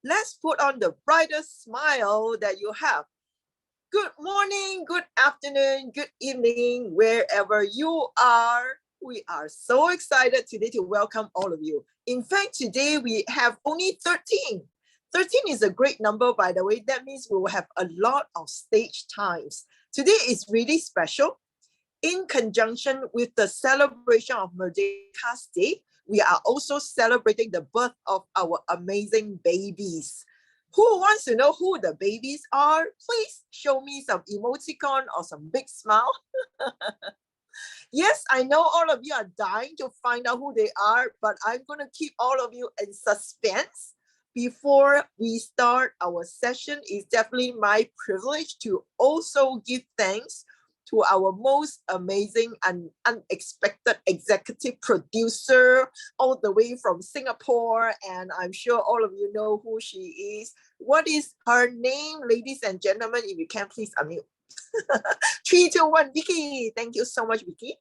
let's put on the brightest smile that you have. Good morning, good afternoon, good evening, wherever you are. We are so excited today to welcome all of you. In fact, today we have only 13. 13 is a great number, by the way. That means we will have a lot of stage times. Today is really special. In conjunction with the celebration of Merdeka's Day, we are also celebrating the birth of our amazing babies. Who wants to know who the babies are? Please show me some emoticon or some big smile. Yes, I know all of you are dying to find out who they are, but I'm going to keep all of you in suspense. Before we start our session, it's definitely my privilege to also give thanks to our most amazing and unexpected executive producer all the way from Singapore. And I'm sure all of you know who she is. What is her name, ladies and gentlemen? If you can, please unmute. 3, 2, 1, Vicky. Thank you so much, Vicky.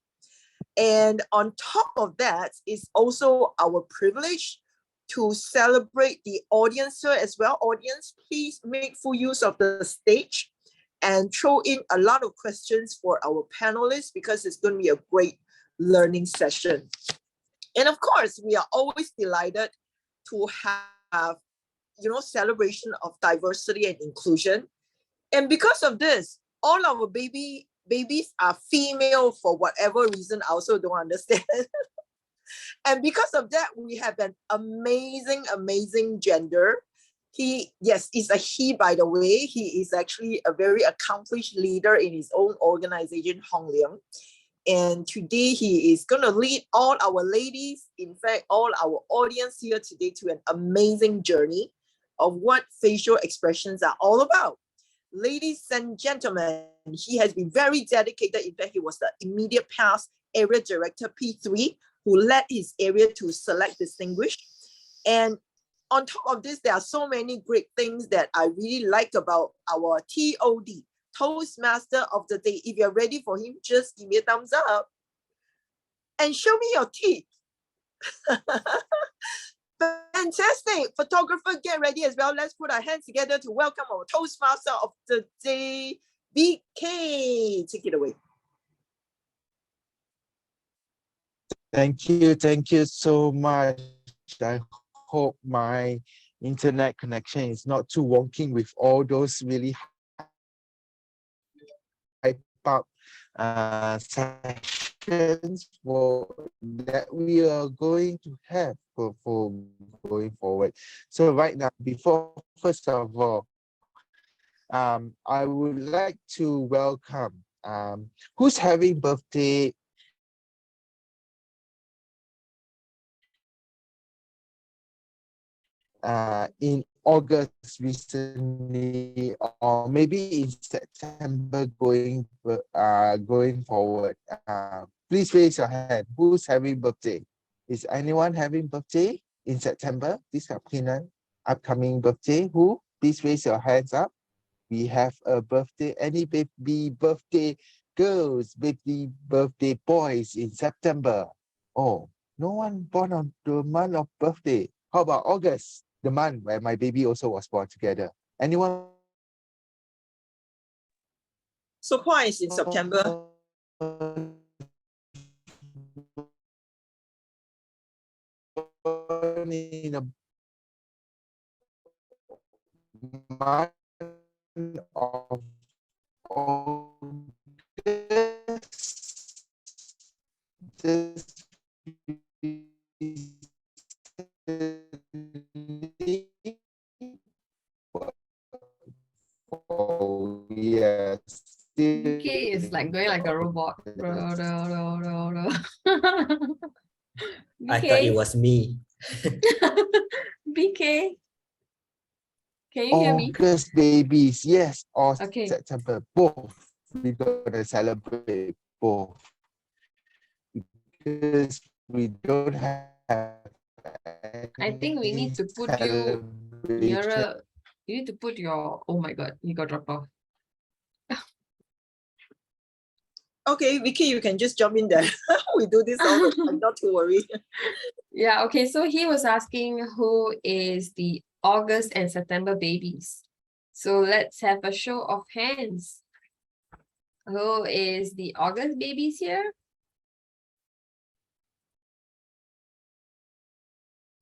And on top of that, it's also our privilege to celebrate the audience here as well. Audience, please make full use of the stage and throw in a lot of questions for our panelists because it's going to be a great learning session. And of course, we are always delighted to have, celebration of diversity and inclusion. And because of this, all our babies are female for whatever reason. I also don't understand. And because of that, we have an amazing gender. It's a he, by the way. He is actually a very accomplished leader in his own organization, Hong Leong. And today he is going to lead all our ladies, in fact, all our audience here today to an amazing journey of what facial expressions are all about. Ladies and gentlemen, he has been very dedicated. In fact, he was the immediate past area director P3 who led his area to select distinguished. And on top of this, there are so many great things that I really like about our TOD, Toastmaster of the Day. If you're ready for him, just give me a thumbs up and show me your teeth. Fantastic. Photographer, get ready as well. Let's put our hands together to welcome our Toastmaster of the Day, BK. Take it away. Thank you so much. I hope my internet connection is not too wonky with all those really hype up sessions that we are going to have for going forward. So right now, first of all, I would like to welcome who's having birthday in August recently, or maybe in September going forward. Please raise your hand. Who's having birthday? Is anyone having birthday in September? This upcoming birthday. Who? Please raise your hands up. We have a birthday. Any baby birthday girls, baby birthday boys in September? Oh, no one born on the month of birthday. How about August, the month where my baby also was born together? Anyone? So why is in September? In a month of August, oh yes. Okay, it's like going like a robot. I thought it was me. BK, can you hear me? August babies, yes, or Okay. September, both. We're gonna celebrate both because we don't have. I think we need to put you nearer. You need to put your. Oh my God, you got dropped off. Okay, Vicky, you can just jump in there. We do this all the time, not to worry. Yeah, okay. So he was asking who is the August and September babies. So let's have a show of hands. Who is the August babies here?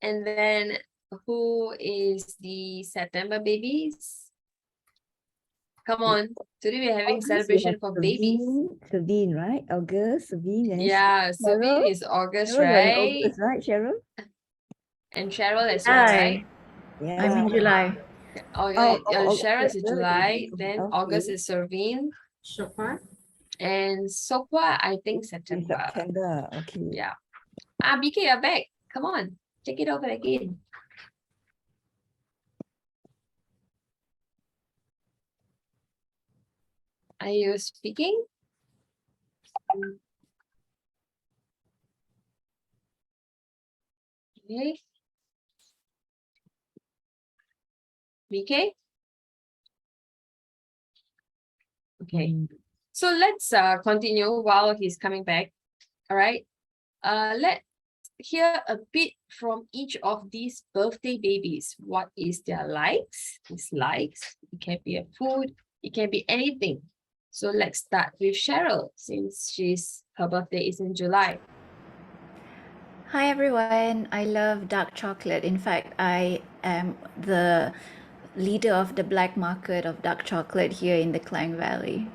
And then who is the September babies? Come on, today we're having August, we celebration have for babies. Savine, right? August, Savine, and Yeah, Sabine Cheryl. is August, Cheryl, you're in right? August, right, Cheryl? And Cheryl as well, right? Yeah. I'm in July. Oh, Cheryl is July, then August is Servine, Shopar. and Sokwa, I think In September. September, okay. Yeah. BK, you're back. Come on, take it over again. Are you speaking? Okay. BK? Okay. So let's continue while he's coming back. All right. Let's hear a bit from each of these birthday babies. What is their likes, dislikes? It can be a food, it can be anything. So let's start with Cheryl, since her birthday is in July. Hi everyone, I love dark chocolate. In fact, I am the leader of the black market of dark chocolate here in the Klang Valley.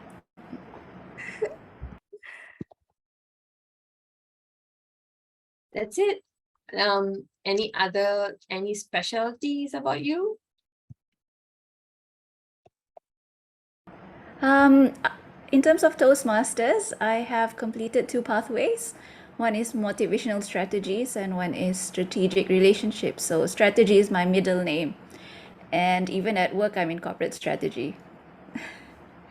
That's it. Any specialties about you? Um, in terms of Toastmasters, I have completed 2 pathways. One is motivational strategies and one is strategic relationships. So strategy is my middle name. And even at work, I'm in corporate strategy.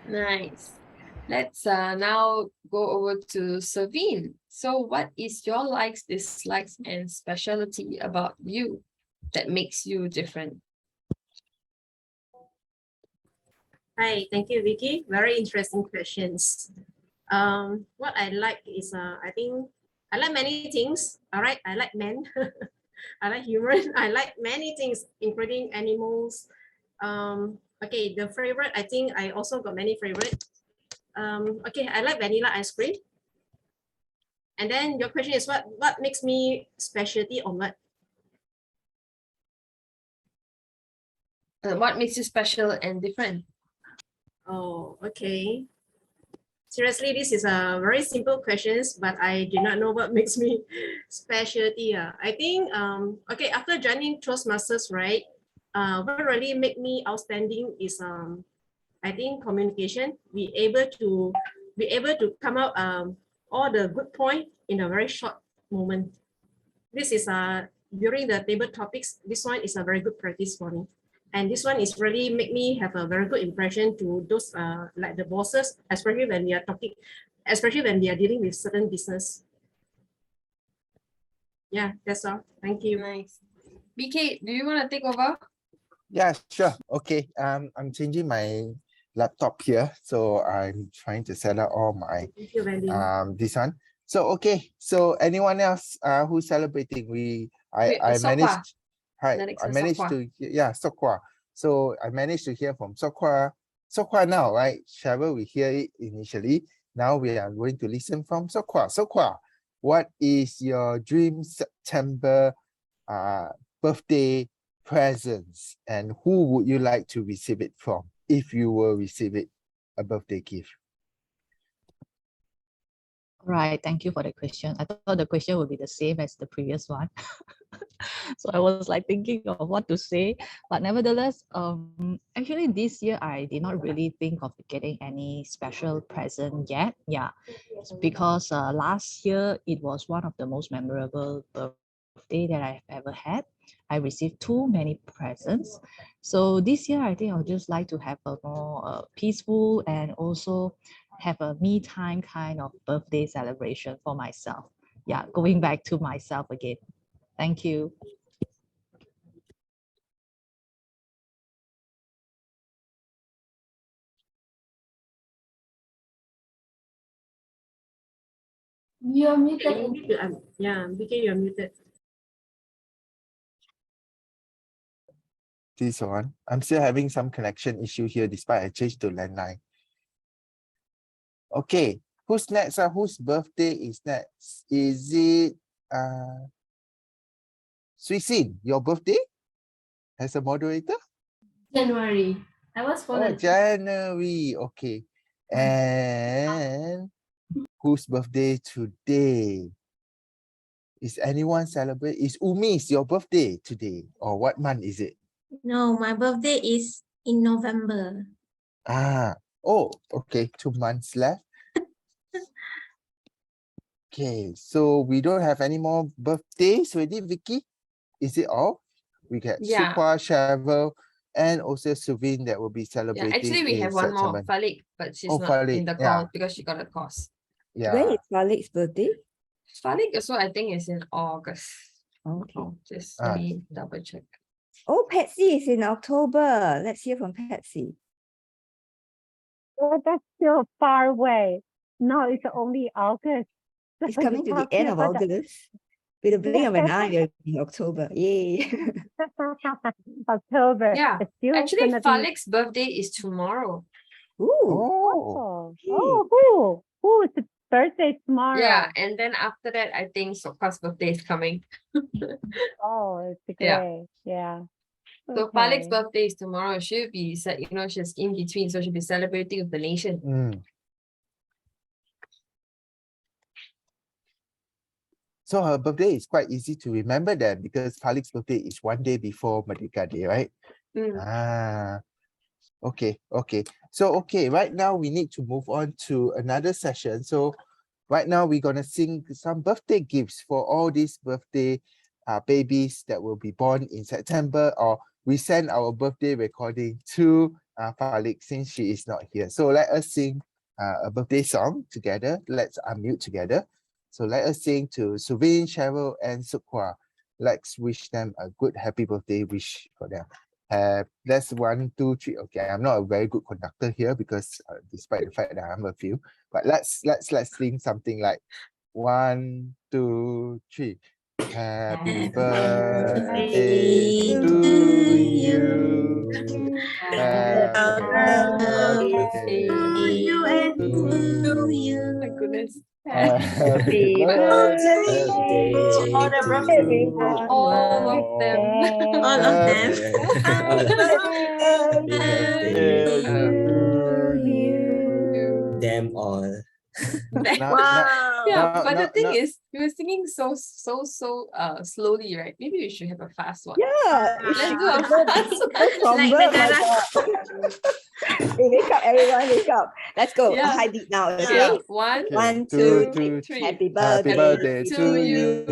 Nice. Let's now go over to Savine. So what is your likes, dislikes, and specialty about you that makes you different? Hi, thank you, Vicky. Very interesting questions. What I like is, I think I like many things. All right, I like men. I like human. I like many things, including animals. Okay, the favorite, I think I also got many favorite. Okay, I like vanilla ice cream. And then your question is what makes me specialty or what? What makes you special and different? Oh, okay. Seriously, this is a very simple questions, but I do not know what makes me specialty. I think okay, after joining Toastmasters, right? What really make me outstanding is I think communication. Be able to come out all the good point in a very short moment. This is during the table topics. This one is a very good practice for me. And this one is really make me have a very good impression to those like the bosses, especially when we are talking, especially when we are dealing with certain business. Yeah, that's all. Thank you. Nice. BK, do you want to take over? Yeah, sure. Okay. I'm changing my laptop here, so I'm trying to set up all my Thank you, Wendy. this one. So okay. So anyone else who's celebrating? I Sokwa. managed. Hi, Next I is managed Sokwa. to Sokwa. So I managed to hear from Sokwa. Sokwa now, right? Cheryl, we hear it initially. Now we are going to listen from Sokwa. Sokwa, what is your dream September birthday presents, and who would you like to receive it from if you will receive it, a birthday gift? Right, thank you for the question. I thought the question would be the same as the previous one. So I was like thinking of what to say, but nevertheless, actually this year I did not really think of getting any special present yet. Yeah, it's because last year it was one of the most memorable birthday that I've ever had. I received too many presents. So this year I think I would just like to have a more peaceful and also have a me time kind of birthday celebration for myself. Yeah, going back to myself again. Thank you. You're muted. You need to, yeah, BK, you're muted. this one. I'm still having some connection issue here despite I changed to landline. Okay, who's next? Whose birthday is next? Is it Swee Sin, your birthday as a moderator? January. I was Oh, fallen. January. Okay. And whose birthday today? Is anyone celebrate? Is Umi's your birthday today? Or what month is it? No, my birthday is in November. Ah, oh, okay. 2 months left. Okay, so we don't have any more birthdays already, Vicky? Is it all? We get Yeah. Sukwa, Cheryl, and also Suvin that will be Yeah, celebrating actually we in have one more, September. Falik, but she's Oh, not Falik, in the yeah. call because she got a course. Yeah. When is Falik's birthday? Falik also, I think, is in August. Okay. Oh, just Ah. let me double check. Oh, Patsy is in October. Let's hear from Patsy. Oh, that's still far away. No, it's only August. It's coming to the Talking end of about the- August. With a blink of an eye, we're in October. Yay. October. Yeah, It's still actually, gonna be- Falik's birthday is tomorrow. Ooh. Oh, Who's birthday tomorrow? Yeah, and then after that, I think Sokwa's birthday is coming. Oh, it's Yeah. great. Yeah. So Falik's Okay. birthday is tomorrow. She'll be, she's in between, so she'll be celebrating with the nation. So her birthday is quite easy to remember then because Falik's birthday is 1 day before Merdeka Day, right? Mm. Ah, okay. So, right now we need to move on to another session. So right now we're going to sing some birthday gifts for all these birthday babies that will be born in September, or we send our birthday recording to Falik since she is not here. So let us sing a birthday song together. Let's unmute together. So let us sing to Suvin, Cheryl, and Sukwa. Let's wish them a good happy birthday wish for them. That's 1, 2, 3. Okay, I'm not a very good conductor here because despite the fact that I'm a few, but let's sing something like 1, 2, 3. Happy birthday to you. Happy birthday to you. My goodness. Happy birthday All the birthday. All of them. All of them. Happy birthday to you. Them all. Wow. Yeah, but the thing is, you were singing so slowly, right? Maybe we should have a fast one. Yeah. Let's do a fast one. Somber, Like my the- God. Hey, wake up, everyone, wake up. Let's go. Yeah. A high beat now, okay? Yeah, one, Okay, 1, 2, 2, 2, 3. Happy Happy birthday birthday to you.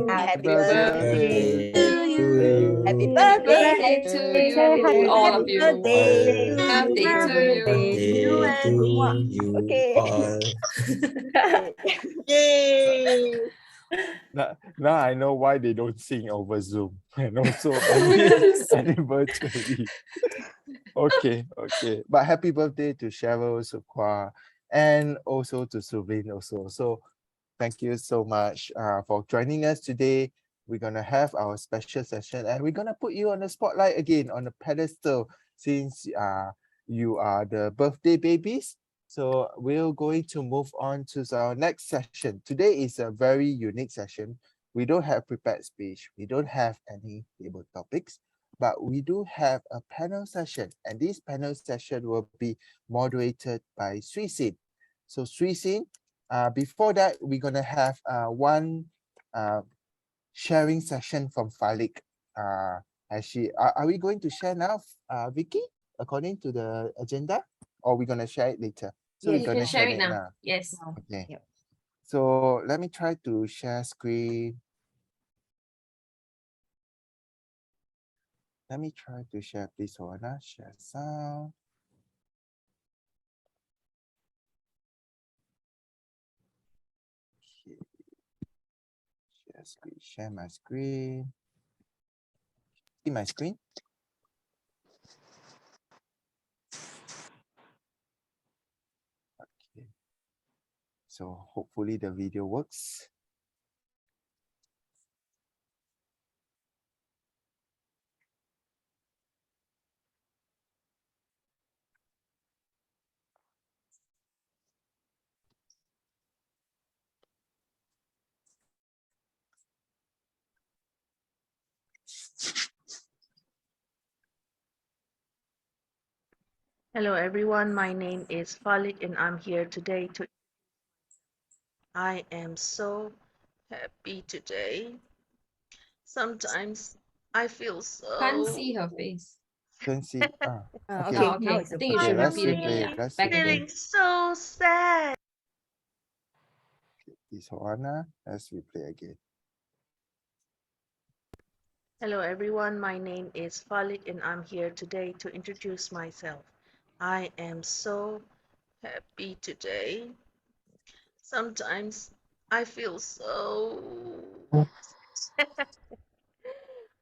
Happy birthday birthday to you. Happy Happy birthday birthday to you, Happy all of Happy you. birthday Happy Happy to you. birthday to you Okay. all. Yay. Now I know why they don't sing over Zoom and also only virtually. Okay. But happy birthday to Cheryl, Sukwa, and also to Suvin also. So thank you so much for joining us today. We're gonna have our special session and we're gonna put you on the spotlight again on the pedestal since you are the birthday babies. So we're going to move on to our next session. Today is a very unique session. We don't have prepared speech. We don't have any table topics, but we do have a panel session. And this panel session will be moderated by Swee Sin. So Swee Sin, before that, we're going to have one sharing session from Falik. Are we going to share now, Vicky, according to the agenda? Or we're going to share it later? So Yeah, we're You going can to share it now. Yes. Okay. Yep. So let me try to share screen. Let me try to share this one. Share sound. Okay. Share screen. Share my screen. See my screen? Okay. So hopefully the video works. Hello everyone, my name is Falik and I'm here today to I am so happy today. Sometimes I feel Can't so see her face. Can see. Okay. Okay, Oh, now okay. it's I think you okay. should I'm Let's repeat again. really replay. Yeah. Let's Back replay. feeling so sad. This Joanna. Let's replay again. Hello everyone, my name is Falik and I'm here today to introduce myself. I am so happy today. Sometimes I feel so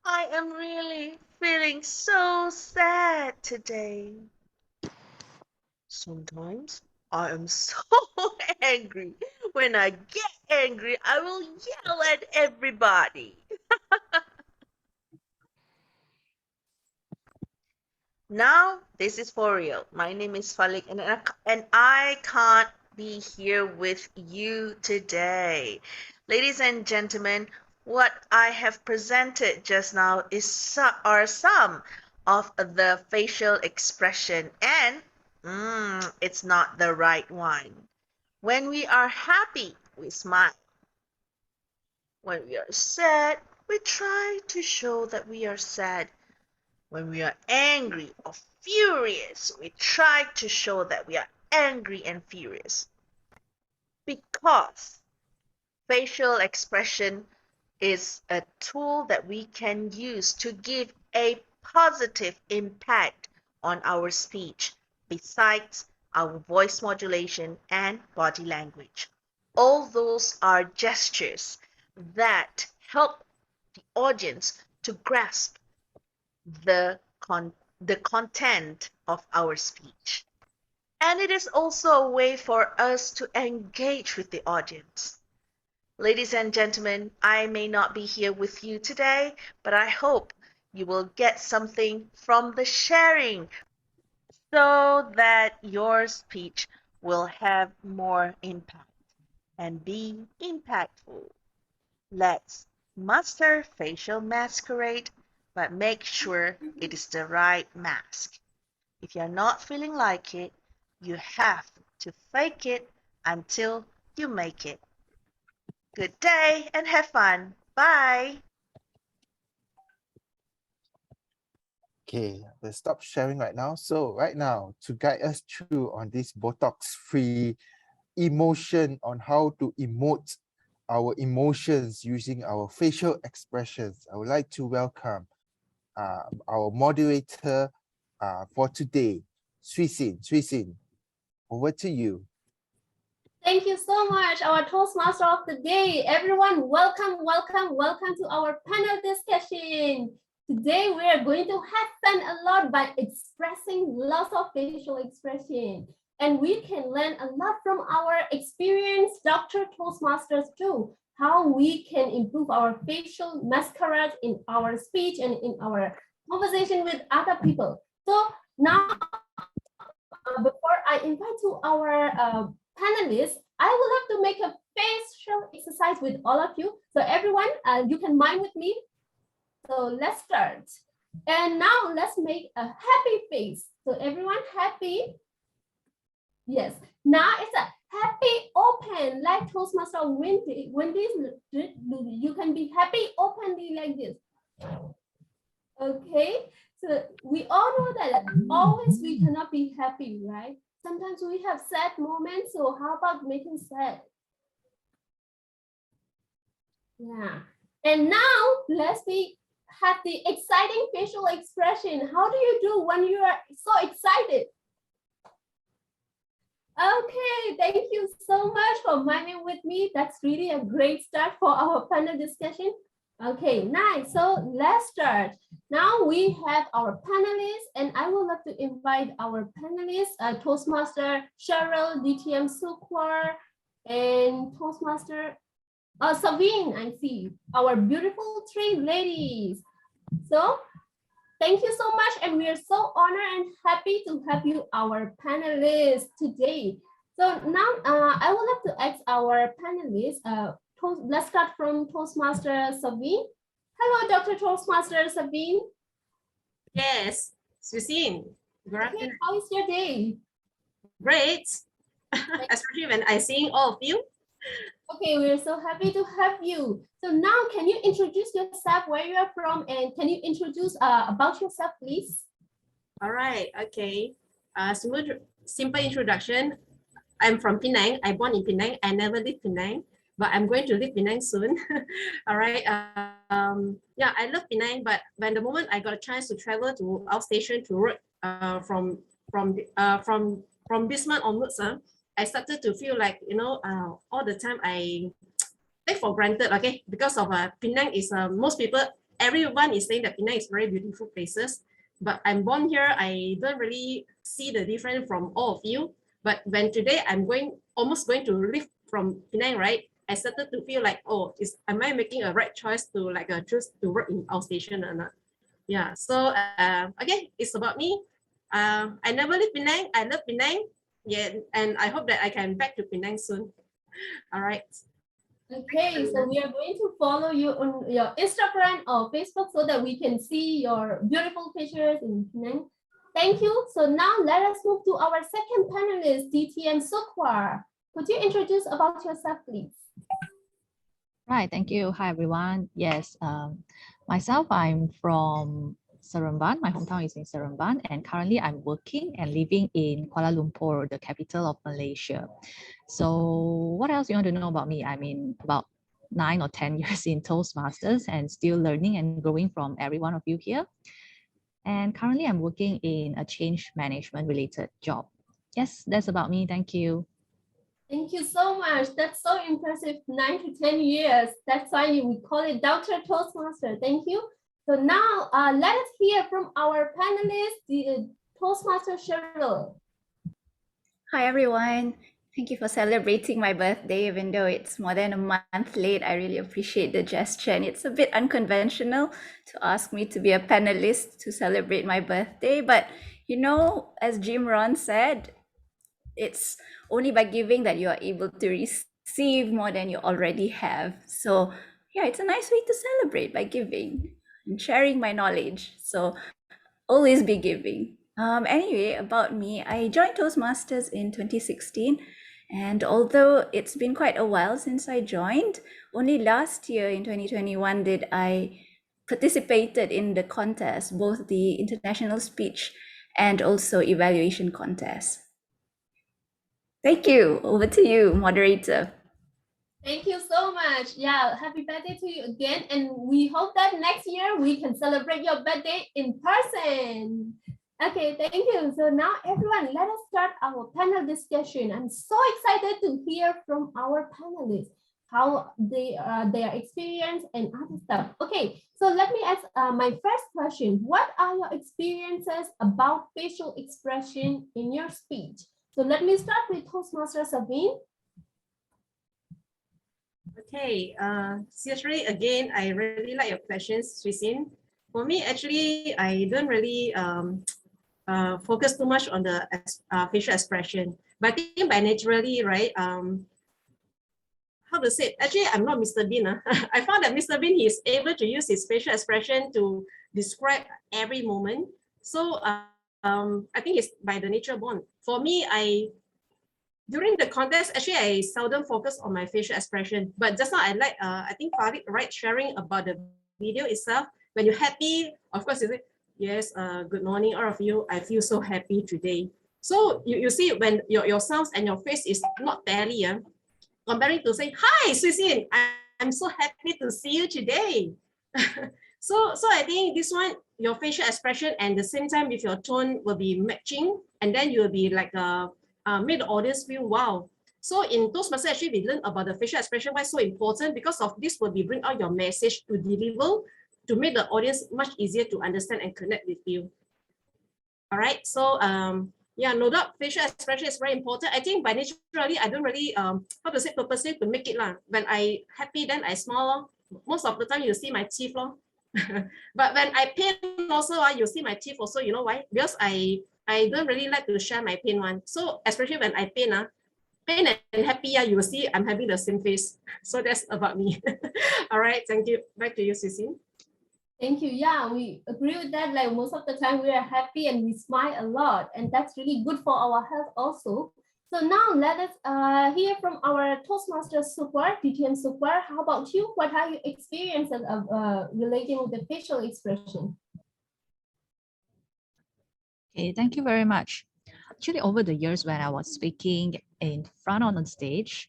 I am really feeling so sad today. Sometimes I am so angry. When I get angry, I will yell at everybody. Now, this is for real. My name is Falik and I can't be here with you today. Ladies and gentlemen, what I have presented just now are some of the facial expression and it's not the right one. When we are happy, we smile. When we are sad, we try to show that we are sad. When we are angry or furious, we try to show that we are angry and furious. Because facial expression is a tool that we can use to give a positive impact on our speech, besides our voice modulation and body language. All those are gestures that help the audience to grasp the content of our speech. And it is also a way for us to engage with the audience. Ladies and gentlemen, I may not be here with you today, but I hope you will get something from the sharing so that your speech will have more impact and be impactful. Let's master facial masquerade, but make sure it is the right mask. If you're not feeling like it, you have to fake it until you make it. Good day and have fun. Bye. Okay, we'll stop sharing right now. So right now, to guide us through on this Botox-free emotion on how to emote our emotions using our facial expressions, I would like to welcome our moderator for today, Sui Sin, over to you. Thank you so much, our Toastmaster of the day. Everyone, welcome to our panel discussion. Today, we are going to have fun a lot by expressing lots of facial expression. And we can learn a lot from our experienced Dr. Toastmasters too, how we can improve our facial masquerade in our speech and in our conversation with other people. So now, before I invite to our panelists, I would like to make a facial exercise with all of you. So everyone, you can mime with me. So let's start. And now let's make a happy face. So everyone happy? Yes. Now it's a happy open, like Toastmaster Wendy. You can be happy openly like this. Okay. So we all know that always we cannot be happy, right? Sometimes we have sad moments. So how about making sad? Yeah. And now let's have the exciting facial expression. How do you do when you are so excited? Okay, thank you so much for miming with me. That's really a great start for our panel discussion. Okay, nice. So let's start. Now we have our panelists, and I would like to invite our panelists, Toastmaster Cheryl, DTM Sukwar, and Toastmaster Savine, I see, our beautiful three ladies. So thank you so much, and we are so honored and happy to have you, our panelists today. So now I would like to ask our panelists, let's start from Toastmaster Savine. Hello, Dr. Toastmaster Savine. Yes, Susin. Good afternoon. How is your day? Great. Especially when I see all of you. Okay, we're so happy to have you. So now can you introduce yourself, where you are from, and can you introduce about yourself, please? All right, okay. Simple introduction. I'm from Penang. I born in Penang. I never lived Penang, but I'm going to live Penang soon. All right. Yeah, I love Penang, but when the moment I got a chance to travel to outstation to work from this month onwards, I started to feel like, you know, all the time I take for granted, okay, because of Penang is most people, everyone is saying that Penang is very beautiful places, but I'm born here, I don't really see the difference from all of you. But when today I'm almost going to live from Penang, right? I started to feel like, oh, am I making a right choice to like choose to work in outstation or not? Yeah. So again, it's about me. I never lived Penang. I love Penang. Yeah, and I hope that I can back to Penang soon. All right. Okay, so we are going to follow you on your Instagram or Facebook so that we can see your beautiful pictures in Penang. Thank you. So now let us move to our second panelist, DT and Sukwar. Could you introduce about yourself, please? Right, thank you. Hi, everyone. Yes, myself, I'm from Seremban. My hometown is in Seremban, and currently I'm working and living in Kuala Lumpur, the capital of Malaysia. So what else you want to know about me? I mean, about 9 or 10 years in Toastmasters and still learning and growing from every one of you here. And currently I'm working in a change management related job. Yes, that's about me. Thank you. Thank you so much. That's so impressive. 9 to 10 years. That's why we call it Dr. Toastmaster. Thank you. So now let us hear from our panelist, the Toastmaster Cheryl. Hi, everyone. Thank you for celebrating my birthday, even though it's more than a month late. I really appreciate the gesture, and it's a bit unconventional to ask me to be a panelist to celebrate my birthday. But, you know, as Jim Ron said, it's only by giving that you are able to receive more than you already have. So, yeah, it's a nice way to celebrate by giving and sharing my knowledge. So, always be giving. Anyway, about me, I joined Toastmasters in 2016. And although it's been quite a while since I joined, only last year in 2021 did I participated in the contest, both the international speech and also evaluation contest. Thank you. Over to you, moderator. Thank you so much. Yeah, happy birthday to you again. And we hope that next year we can celebrate your birthday in person. Okay, thank you. So now everyone, let us start our panel discussion. I'm so excited to hear from our panelists, how their experience and other stuff. Okay, so let me ask my first question. What are your experiences about facial expression in your speech? So let me start with Toastmaster Sabine. Okay, seriously, again, I really like your questions, Suisin. For me, actually, I don't really focus too much on the facial expression. But I think by naturally, right, how to say it? Actually, I'm not Mr. Bean. I found that Mr. Bean, he is able to use his facial expression to describe every moment. So I think it's by the nature born. For me, during the contest, actually, I seldom focus on my facial expression. But just now, I like, I think Farid, right, sharing about the video itself. When you're happy, of course, you say, yes, good morning, all of you. I feel so happy today. So you see, when your sounds and your face is not tally, comparing to say, hi, Suisin, I'm so happy to see you today. So I think this one, your facial expression and the same time with your tone will be matching, and then you'll be like make the audience feel wow. So in Toastmasters, actually, we learn about the facial expression, why it's so important, because of this will be bring out your message to deliver, to make the audience much easier to understand and connect with you. All right, so yeah, no doubt facial expression is very important. I think by naturally, I don't really how to say purposely to make it lah. When I happy, then I smile. Most of the time you see my teeth lor. But when I pain also, you see my teeth also. You know why? Because I don't really like to share my pain one. So especially when I pain, pain and happy, you will see I'm having the same face. So that's about me. All right, thank you. Back to you, Susie. Thank you. Yeah, we agree with that. Like most of the time we are happy and we smile a lot, and that's really good for our health also. So now let us hear from our Toastmaster Super, DTM Super. How about you? What are your experiences of relating with the facial expression? Okay, thank you very much. Actually, over the years when I was speaking in front on the stage,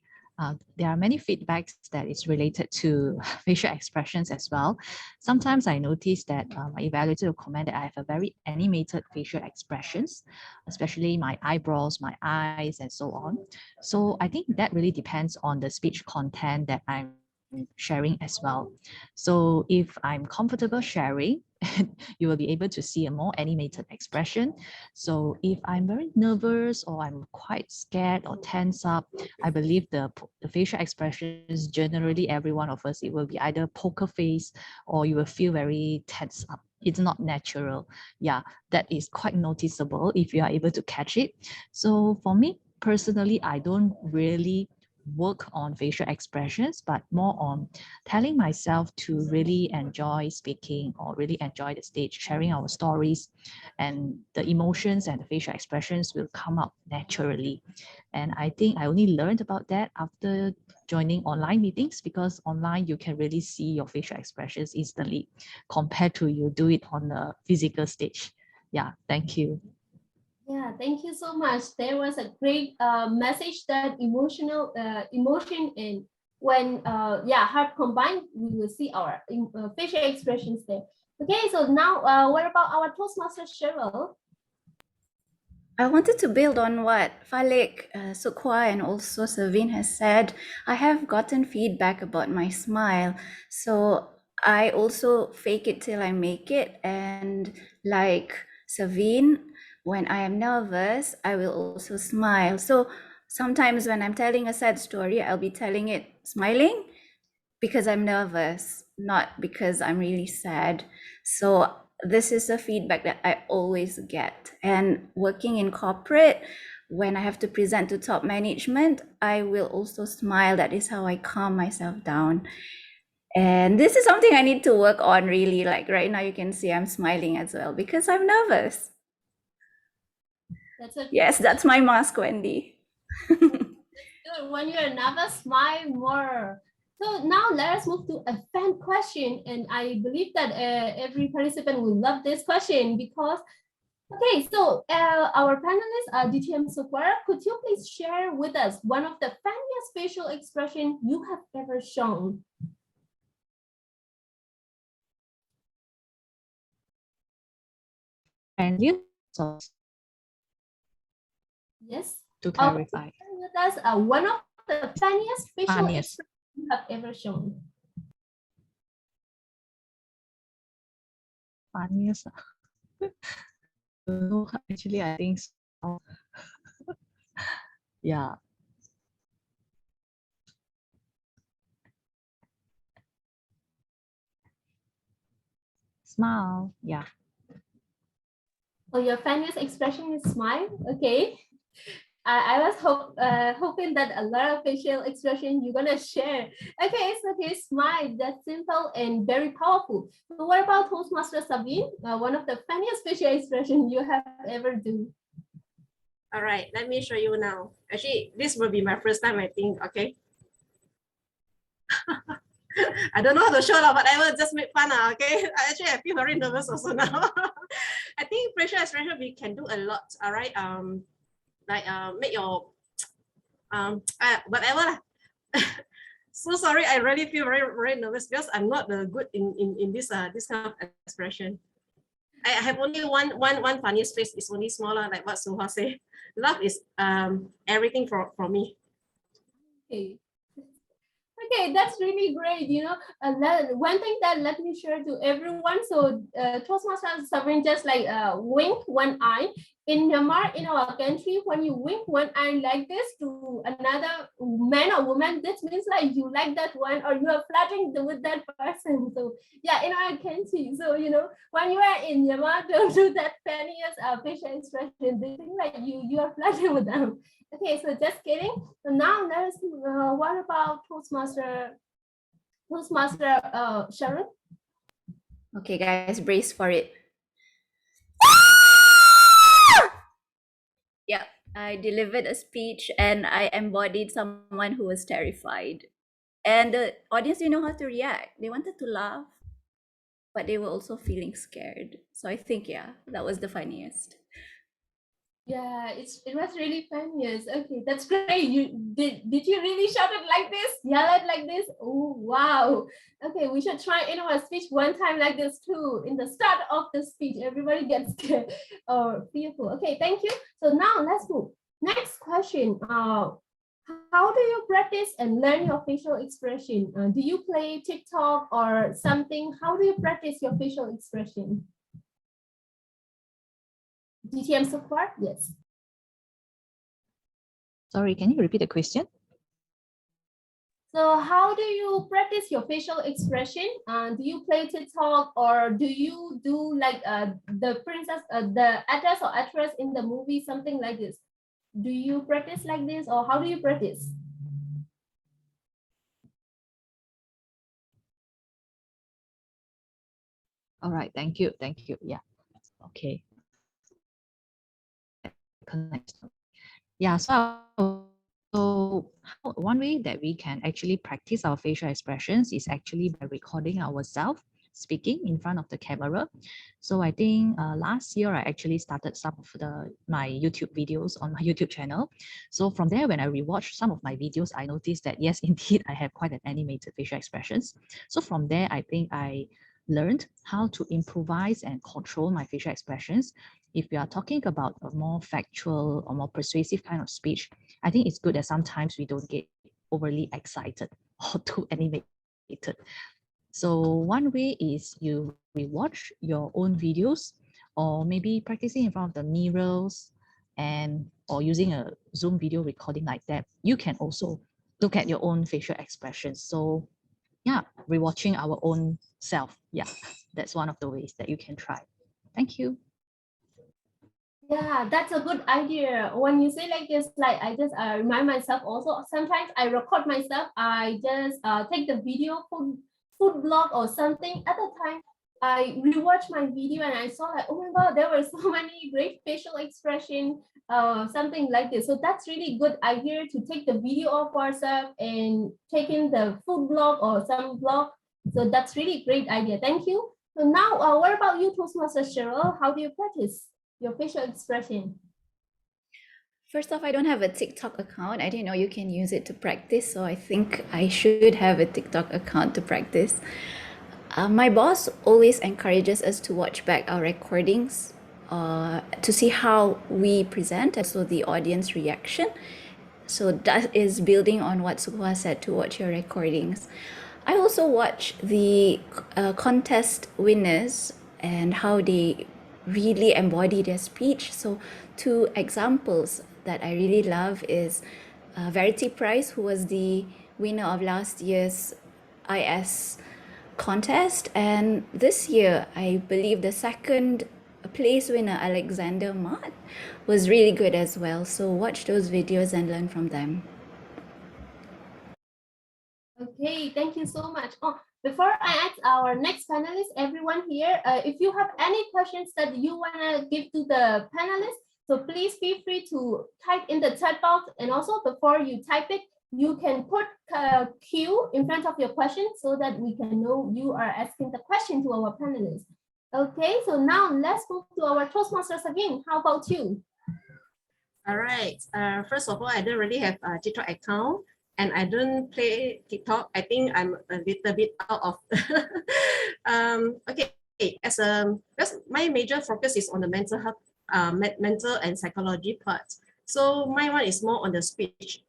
there are many feedbacks that is related to facial expressions as well. Sometimes I notice that my evaluator will comment that I have a very animated facial expressions, especially my eyebrows, my eyes, and so on. So I think that really depends on the speech content that I'm sharing as well. So if I'm comfortable sharing, you will be able to see a more animated expression. So if I'm very nervous or I'm quite scared or tense up, I believe the facial expressions, generally every one of us, it will be either poker face or you will feel very tense up. It's not natural. Yeah, that is quite noticeable if you are able to catch it. So for me personally, I don't really work on facial expressions, but more on telling myself to really enjoy speaking or really enjoy the stage, sharing our stories, and the emotions and the facial expressions will come out naturally. And I think I only learned about that after joining online meetings, because online you can really see your facial expressions instantly compared to you do it on a physical stage. Yeah, thank you. Yeah, thank you so much. There was a great message that emotion and when heart combined, we will see our facial expressions there. Okay, so now what about our Toastmaster Cheryl? I wanted to build on what Falik, Sukwa, and also Savin has said. I have gotten feedback about my smile. So I also fake it till I make it. And like Savin, when I am nervous, I will also smile. So sometimes when I'm telling a sad story, I'll be telling it smiling because I'm nervous, not because I'm really sad. So this is a feedback that I always get. And working in corporate, when I have to present to top management, I will also smile. That is how I calm myself down. And this is something I need to work on really. Like right now, you can see I'm smiling as well because I'm nervous. Yes, that's my mask, Wendy. Good. When you're nervous, smile more. So now let us move to a fan question, and I believe that every participant will love this question because, okay, so our panelists, DTM Super, could you please share with us one of the funniest facial expression you have ever shown? And you Yes. to clarify. Share with us one of the funniest facial Funniest. expression you have ever shown. Funniest. No, actually, I think so. Yeah. Smile. Yeah. Oh, your funniest expression is smile. Okay. I was hoping that a lot of facial expression you're gonna share. Okay, so okay, smile. That's simple and very powerful. So what about Toastmaster Sabine? One of the funniest facial expression you have ever do. All right, let me show you now. Actually, this will be my first time, I think. Okay. I don't know how to show but I will just make fun. Okay. Actually, I feel very nervous also now. I think facial expression we can do a lot. All right. Like make your whatever lah. So sorry, I really feel very nervous because I'm not good in this this kind of expression. I have only one funniest face. It's only smaller, like what Suha said. Love is everything for me. Okay. Okay, that's really great. You know, one thing that let me share to everyone. So, Toastmasters Sabine just like wink one eye. In Myanmar, in our country, when you wink one eye like this to another man or woman, this means like you like that one or you are flirting with that person. So yeah, in our country. So you know, when you are in Myanmar, don't do that funniest facial expression. They think like you are flirting with them. Okay, so just kidding. So now let us. What about Toastmaster Sharon? Okay, guys, brace for it. Yeah, I delivered a speech and I embodied someone who was terrified. And the audience didn't know how to react. They wanted to laugh, but they were also feeling scared. So I think, yeah, that was the funniest. Yeah, it was really funny. Yes. Okay, that's great. You did you really shout it like this? Yell it like this? Oh wow. Okay, we should try in our speech one time like this too. In the start of the speech, everybody gets scared or fearful. Okay, thank you. So now let's move. Next question. How do you practice and learn your facial expression? Do you play TikTok or something? How do you practice your facial expression? DTM so far? Yes. Sorry, can you repeat the question? So how do you practice your facial expression? Do you play TikTok or do you do like the princess, the actress or actress in the movie, something like this? Do you practice like this or how do you practice? All right, thank you. Thank you. Yeah. Okay. Yeah, one way that we can actually practice our facial expressions is actually by recording ourselves speaking in front of the camera. So I think last year I actually started some of my YouTube videos on my YouTube channel. So from there, when I rewatched some of my videos, I noticed that yes, indeed, I have quite an animated facial expressions. So from there, I think I learned how to improvise and control my facial expressions. If we are talking about a more factual or more persuasive kind of speech, I think it's good that sometimes we don't get overly excited or too animated. So one way is you rewatch your own videos or maybe practicing in front of the mirrors or using a Zoom video recording like that. You can also look at your own facial expressions. So yeah, rewatching our own self. Yeah, that's one of the ways that you can try. Thank you. Yeah, that's a good idea. When you say like this, like I just remind myself also, sometimes I record myself, I just take the video food blog or something. At the time, I rewatch my video and I saw like, oh my God, there were so many great facial expression, something like this. So that's really good idea to take the video of ourselves and taking the food blog or some blog. So that's really great idea. Thank you. So now, what about you, Toastmaster Cheryl? How do you practice your facial expression? First off, I don't have a TikTok account. I didn't know you can use it to practice, so I think I should have a TikTok account to practice. My boss always encourages us to watch back our recordings to see how we present and so the audience reaction. So that is building on what Suha said, to watch your recordings. I also watch the contest winners and how they really embody their speech. So two examples that I really love is Verity Price, who was the winner of last year's IS contest, and this year I believe the second place winner, Alexander Mott, was really good as well. So watch those videos and learn from them. Okay, thank you so much. Oh, before I ask our next panelist, everyone here, if you have any questions that you want to give to the panelists, so please feel free to type in the chat box. And also before you type it, you can put a Q in front of your question so that we can know you are asking the question to our panelists. Okay, so now let's move to our Toastmasters again. How about you? All right. First of all, I don't really have a TikTok account and I don't play TikTok. I think I'm a little bit out of. Okay. Because my major focus is on the mental health, mental and psychology part. So my one is more on the speech.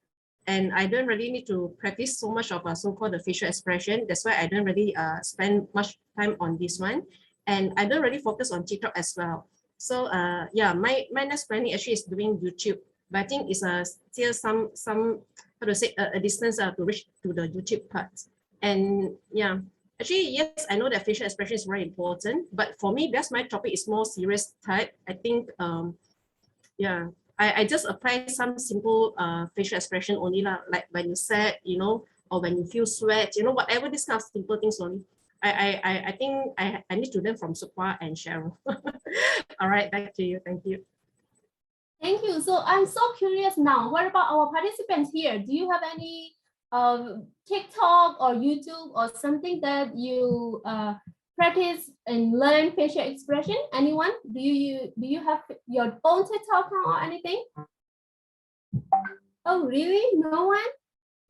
And I don't really need to practice so much of a so-called the facial expression. That's why I don't really spend much time on this one. And I don't really focus on TikTok as well. So yeah, my next planning actually is doing YouTube, but I think it's still some how to say a distance to reach to the YouTube part. And yeah, actually yes, I know that facial expression is very important, but for me, because my topic is more serious type, I think yeah, I just apply some simple facial expression only lah, like when you sad, you know, or when you feel sweat, you know, whatever this kind of simple things only. I think I need to learn from Sukwa and Cheryl. All right, back to you. Thank you. Thank you. So I'm so curious now. What about our participants here? Do you have any TikTok or YouTube or something that you practice and learn facial expression? Anyone? Do you have your own TikTok or anything? Oh, really? No one?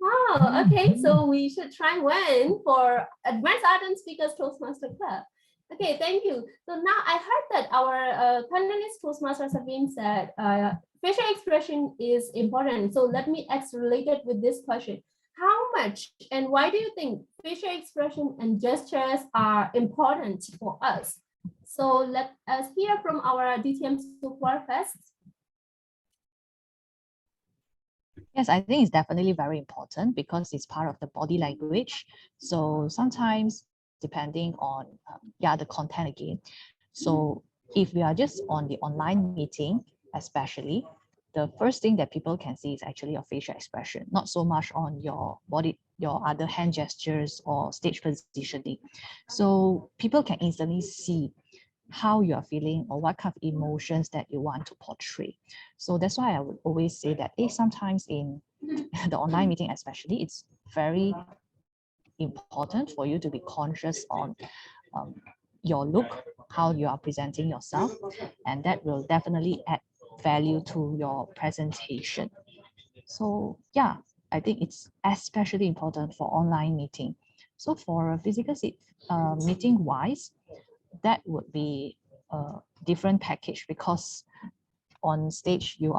Oh, okay. So we should try one for Advanced Art and Speakers Toastmaster Club. Okay, thank you. So now I heard that our panelist Toastmasters have been said facial expression is important. So let me ask related with this question. How much and why do you think facial expression and gestures are important for us? So let us hear from our DTM support first. Yes, I think it's definitely very important because it's part of the body language. So sometimes depending on the content again. So if we are just on the online meeting, especially, the first thing that people can see is actually your facial expression, not so much on your body, your other hand gestures or stage positioning. So people can instantly see how you are feeling or what kind of emotions that you want to portray. So that's why I would always say that sometimes in the online meeting especially, it's very important for you to be conscious on your look, how you are presenting yourself, and that will definitely add value to your presentation. So yeah, I think it's especially important for online meeting. So for a physical meeting wise, that would be a different package because on stage you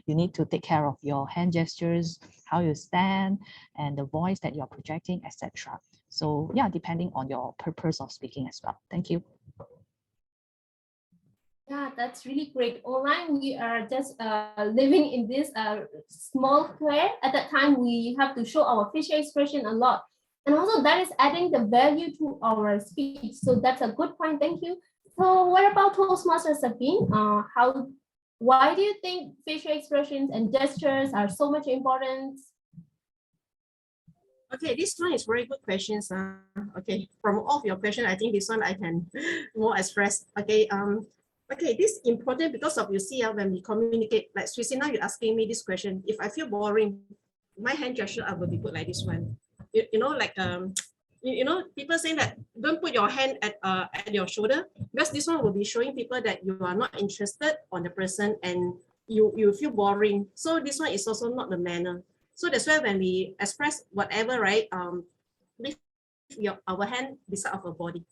need to take care of your hand gestures, how you stand, and the voice that you're projecting, etc. So yeah, depending on your purpose of speaking as well. Thank you. Yeah, that's really great. Online, we are just living in this small square. At that time, we have to show our facial expression a lot. And also that is adding the value to our speech. So that's a good point. Thank you. So what about Toastmasters, Sabine? Why do you think facial expressions and gestures are so much important? Okay, this one is very good questions. Okay, from all of your questions, I think this one I can more express. Okay, okay, this is important because of you see when we communicate, like Swissy, now you're asking me this question. If I feel boring, my hand gesture I will be put like this one. You know, like you know, people saying that don't put your hand at your shoulder because this one will be showing people that you are not interested on the person and you feel boring. So this one is also not the manner. So that's why when we express whatever, right, lift our hand beside of our body,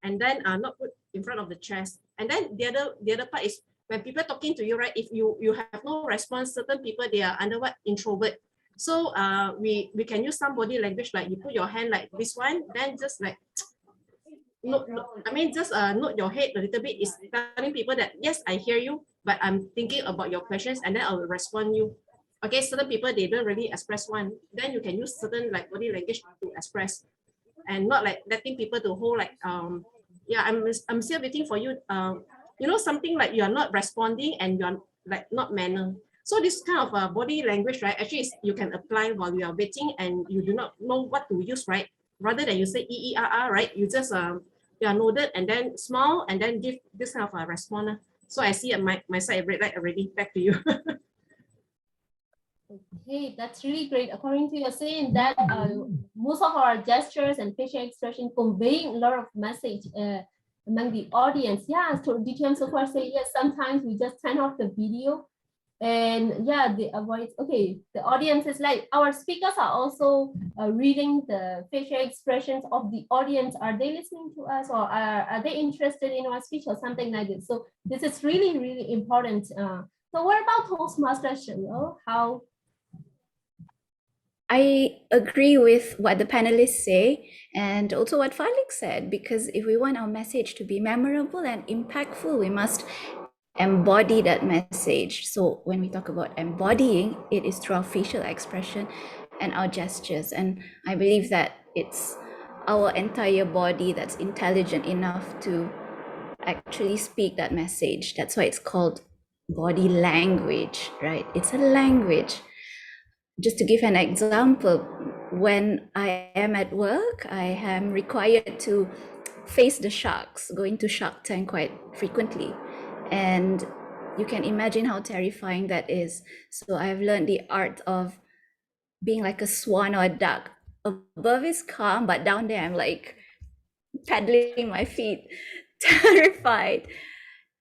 and then not put in front of the chest. And then the other part is when people talking to you, right? If you have no response, certain people they are under what introvert. So we can use some body language like you put your hand like this one, then just like I mean just nod your head a little bit. Is telling people that yes, I hear you, but I'm thinking about your questions, and then I will respond you. Okay, certain people they don't really express one. Then you can use certain like body language to express, and not like letting people to hold like yeah, I'm still waiting for you. You know, something like you are not responding and you are like not manner. So this kind of body language, right? Actually, you can apply while you are waiting and you do not know what to use, right? Rather than you say right? You just you are nodded and then smile and then give this kind of a response. So I see my side red light already. Back to you. Okay, that's really great. According to you, saying that most of our gestures and facial expression conveying a lot of message among the audience. Yeah, so DTM so far say yes. Sometimes we just turn off the video, and yeah, they avoid. Okay, the audience is like our speakers are also reading the facial expressions of the audience. Are they listening to us, or are they interested in our speech or something like this? So this is really really important. So what about Toastmasters? How? I agree with what the panelists say and also what Falik said, because if we want our message to be memorable and impactful, we must embody that message. So when we talk about embodying, it is through our facial expression and our gestures. And I believe that it's our entire body that's intelligent enough to actually speak that message. That's why it's called body language, right? It's a language. Just to give an example, when I am at work, I am required to face the sharks, going to Shark Tank quite frequently. And you can imagine how terrifying that is. So I've learned the art of being like a swan or a duck. Above is calm, but down there I'm like paddling my feet, terrified.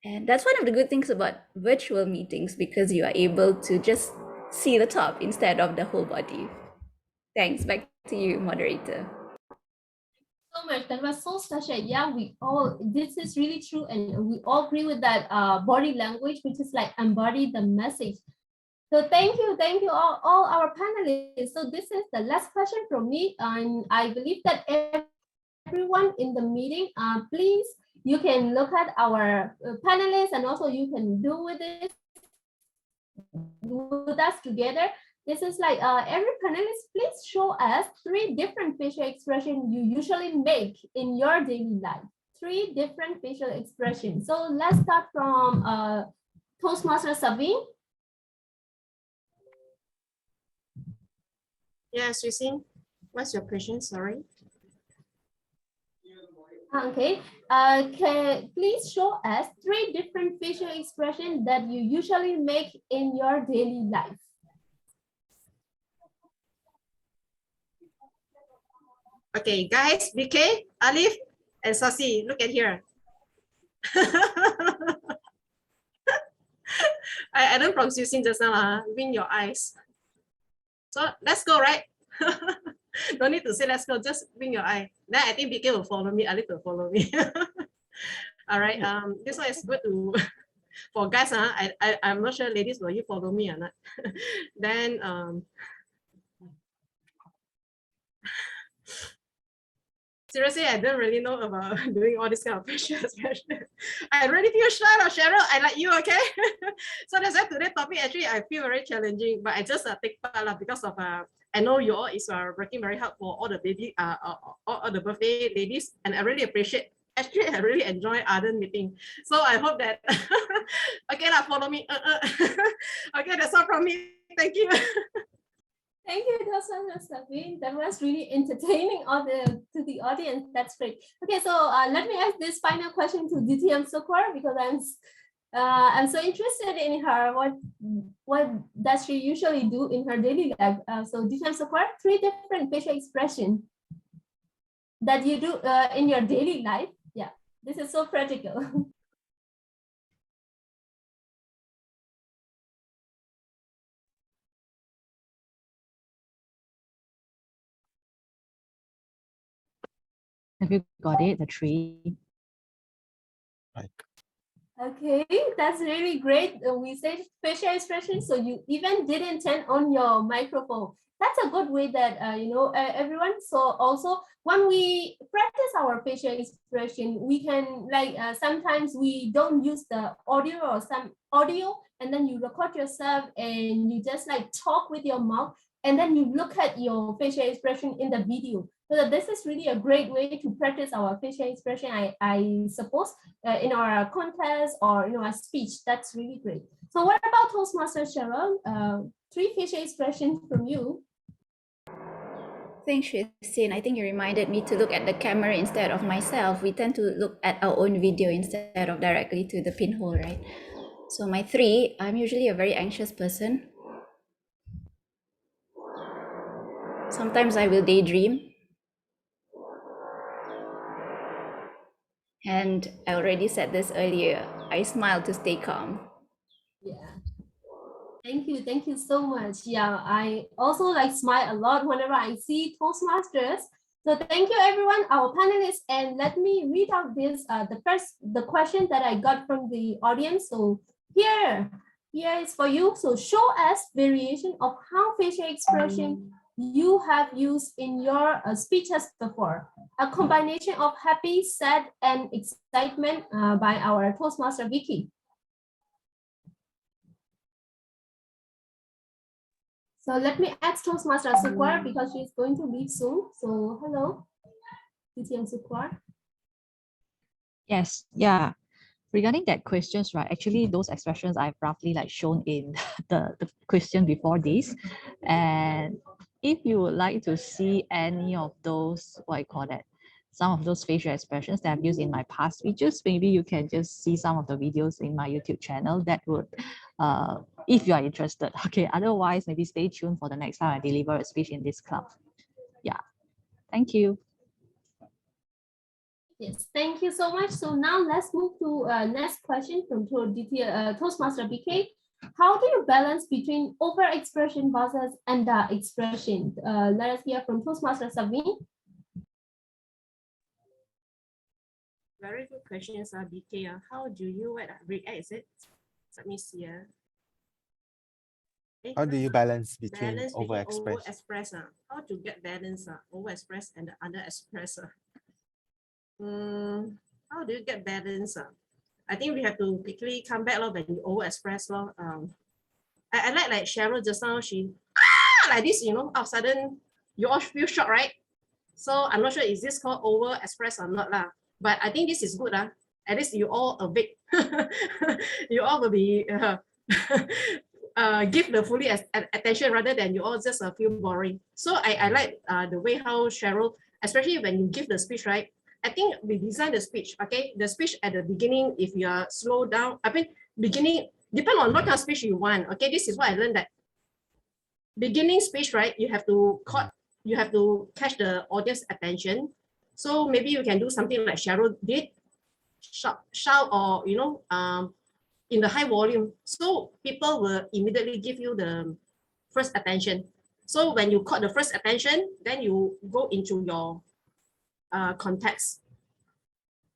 And that's one of the good things about virtual meetings, because you are able to just see the top instead of the whole body. Thanks. Back to you, moderator. So much. That was so special. Yeah, this is really true. And we all agree with that body language, which is like embody the message. So thank you all our panelists. So this is the last question from me. And I believe that everyone in the meeting, please, you can look at our panelists, and also you can do with this with us together. This is like every panelist, please show us 3 different facial expressions you usually make in your daily life. 3 different facial expressions. So let's start from Toastmaster Savine. Yes, Yusin, what's your question? Sorry. Okay, can please show us 3 different facial expressions that you usually make in your daily life. Okay, guys, BK, Alif, and Sasi, look at here. I don't promise you just now, wink your eyes. So let's go, right? Don't need to say let's go, just wink your eye. Then I think BK will follow me, Alif will follow me. All right, this one is good to for guys. I'm not sure, ladies, will you follow me or not? Then seriously, I don't really know about doing all this kind of facial expression. I really feel shy, Cheryl. I like you, okay? So that's why today's topic actually I feel very challenging, but I just take part because of I know you all is working very hard for all the baby, all the birthday ladies, and I really appreciate. Actually, I really enjoy other meeting. So I hope that okay, follow me. Okay, that's all from me. Thank you. Thank you, Toastmaster Savine. That was really entertaining to the audience. That's great. Okay, so let me ask this final question to DTM Sukor, because I'm so interested in her. What does she usually do in her daily life? So DTM Sukor, 3 different facial expressions that you do in your daily life. Yeah, this is so practical. Have you got it? The 3. Okay, that's really great. We say facial expression, so you even didn't turn on your microphone. That's a good way that everyone. So also when we practice our facial expression, we can sometimes we don't use the audio or some audio, and then you record yourself and you just talk with your mouth, and then you look at your facial expression in the video. So that this is really a great way to practice our facial expression. I suppose in our contest or in our speech. That's really great. So what about Toastmaster Cheryl? 3 facial expressions from you. Thanks, Christine. I think you reminded me to look at the camera instead of myself. We tend to look at our own video instead of directly to the pinhole, right? So my 3, I'm usually a very anxious person. Sometimes I will daydream. And I already said this earlier, I smile to stay calm. Yeah. Thank you so much. Yeah, I also smile a lot whenever I see Toastmasters. So thank you everyone, our panelists, and let me read out this the question that I got from the audience. So here is for you. So show us variation of how facial expression you have used in your speeches before. A combination of happy, sad, and excitement by our Toastmaster Vicky. So let me ask Toastmaster Sukwar because she's going to leave soon. So hello, DTM Sukwar. Yes, yeah. Regarding that questions, right? Actually, those expressions I've roughly like shown in the question before this. And if you would like to see any of those, what you call that, some of those facial expressions that I've used in my past videos, maybe you can just see some of the videos in my YouTube channel. That would, if you are interested. Okay, otherwise, maybe stay tuned for the next time I deliver a speech in this club. Yeah, thank you. Yes, thank you so much. So now let's move to next question from Toastmaster BK. How do you balance between over-expression versus under-expression? Let us hear from Toastmaster Savin. Very good questions, BK. How do you react? Is it? Let me see. How do you balance between Balance overexpress? over-express. How to get balance? Over-express and under-express. How do you get balance? I think we have to quickly come back when you over-express. I like Cheryl just now, she like this, all of a sudden you all feel shocked, right? So I'm not sure is this called over-express or not. But I think this is good. At least you all awake. You all will be give the fully attention rather than you all just feel boring. So I like the way how Cheryl, especially when you give the speech, right? I think we design the speech, okay? The speech at the beginning, if you are slow down, beginning, depend on what kind of speech you want, okay? This is what I learned, that beginning speech, right? You have to catch the audience attention. So maybe you can do something like Cheryl did, shout or, in the high volume. So people will immediately give you the first attention. So when you caught the first attention, then you go into your context.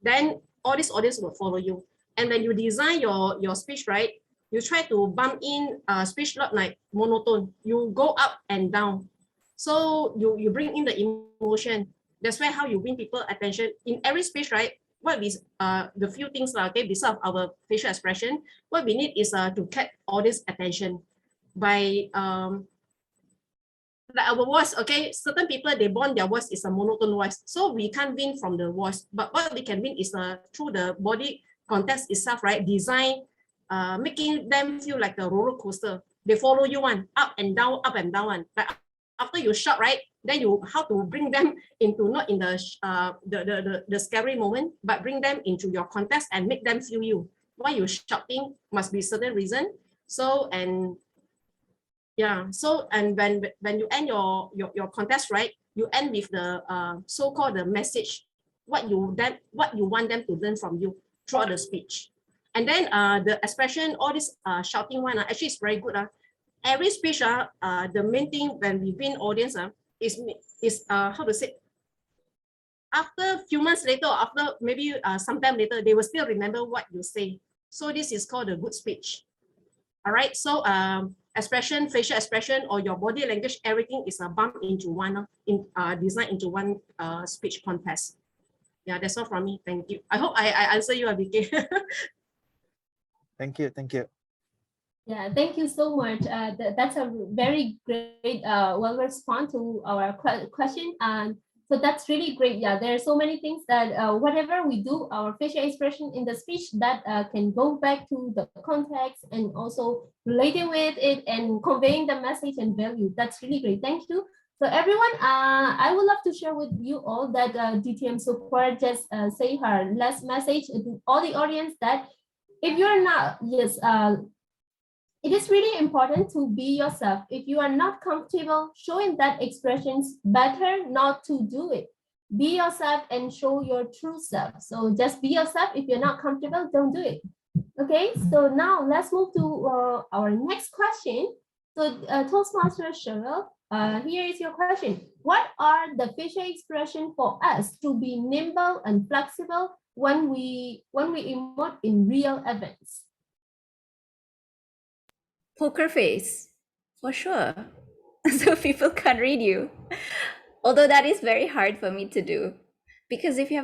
Then all this audience will follow you. And when you design your speech, right, you try to bump in speech not like monotone. You go up and down. So you bring in the emotion. That's why how you win people attention. In every speech, right, what is the few things, okay, besides our facial expression, what we need is to catch audience attention by like our voice, okay, certain people, they born their voice is a monotone voice. So we can't win from the voice, but what we can win is through the body context itself, right? Design, making them feel like a roller coaster. They follow you up and down one. Like after you shout, right? Then you how to bring them into not in the scary moment, but bring them into your context and make them feel you. Why you shouting must be certain reason. So and yeah, so and when you end your contest, right, you end with the so-called the message, what you want them to learn from you throughout the speech. And then the expression, all this shouting one actually is very good. Every speech, the main thing when we win audience is how to say, after a few months later, or after maybe sometime later, they will still remember what you say. So this is called a good speech. All right, so expression, facial expression, or your body language, everything is bumped into one, designed into one speech contest. Yeah, that's all from me. Thank you. I hope I answer you, Abike. Thank you. Yeah, thank you so much. That's a very great, well respond to our question. And so that's really great. Yeah, there are so many things that whatever we do, our facial expression in the speech that can go back to the context and also relating with it and conveying the message and value. That's really great. Thank you. So everyone, I would love to share with you all that DTM support just say her last message to all the audience that if you're not, yes, it is really important to be yourself. If you are not comfortable showing that expressions, better not to do it. Be yourself and show your true self. So just be yourself. If you're not comfortable, don't do it. Okay, so now let's move to our next question. So Toastmaster Cheryl, here is your question. What are the facial expression for us to be nimble and flexible when we emote in real events? Poker face, for sure. So people can't read you. Although that is very hard for me to do. Because if you have